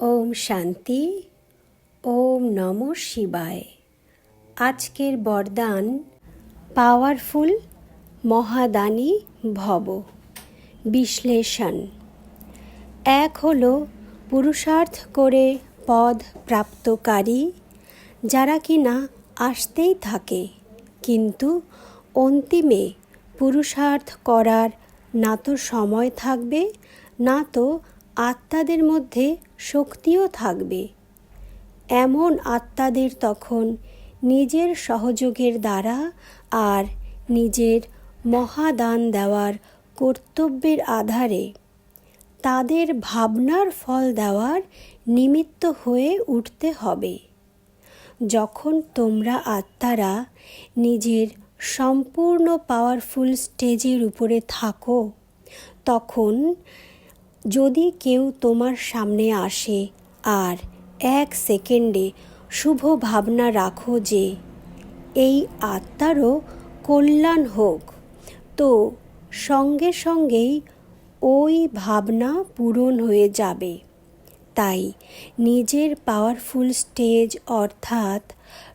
ওম শান্তি। ওম নমঃ শিবায়। আজকের বরদান পাওয়ারফুল মহাদানী ভব। বিশ্লেষণ। এক হলো পুরুষার্থ করে পদ প্রাপ্তকারী, যারা কিনা আসতেই থাকে, কিন্তু অন্তিমে পুরুষার্থ করার না তো সময় থাকবে, না তো আত্মাদের মধ্যে শক্তিও থাকবে। এমন আত্মাদের তখন নিজের সহযোগের দ্বারা আর নিজের মহাদান দেওয়ার কর্তব্যের আধারে তাদের ভাবনার ফল দেওয়ার নিমিত্ত হয়ে উঠতে হবে। যখন তোমরা আত্মারা নিজের সম্পূর্ণ পাওয়ারফুল স্টেজের উপরে থাকো, তখন যদি কেউ তোমার সামনে আসে আর 1 সেকেন্ডে শুভ ভাবনা রাখো যে এই আত্মারও কল্যাণ হোক, তো সঙ্গে সঙ্গেই ওই ভাবনা পূরণ হয়ে যাবে। তাই নিজের পাওয়ারফুল স্টেজ অর্থাৎ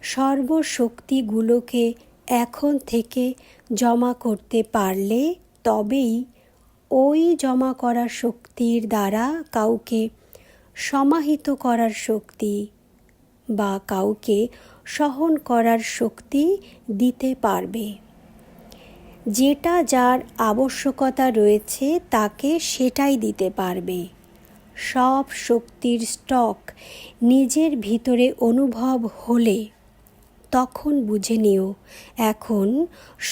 সর্বশক্তিগুলোকে এখন থেকে জমা করতে পারলে তবেই ওই জমা করা শক্তির দ্বারা কাউকে সমাহিত করার শক্তি বা কাউকে সহন করার শক্তি দিতে পারবে। যেটা যার আবশ্যকতা রয়েছে তাকে সেটাই দিতে পারবে। সব শক্তির স্টক নিজের ভিতরে অনুভব হলে তখন বুঝে নিও এখন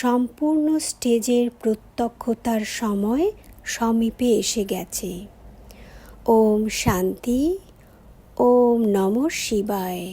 সম্পূর্ণ স্টেজের প্রত্যক্ষতার সময় সমীপে এসে গেছে। ওম শান্তি। ওম নমঃ শিবায়।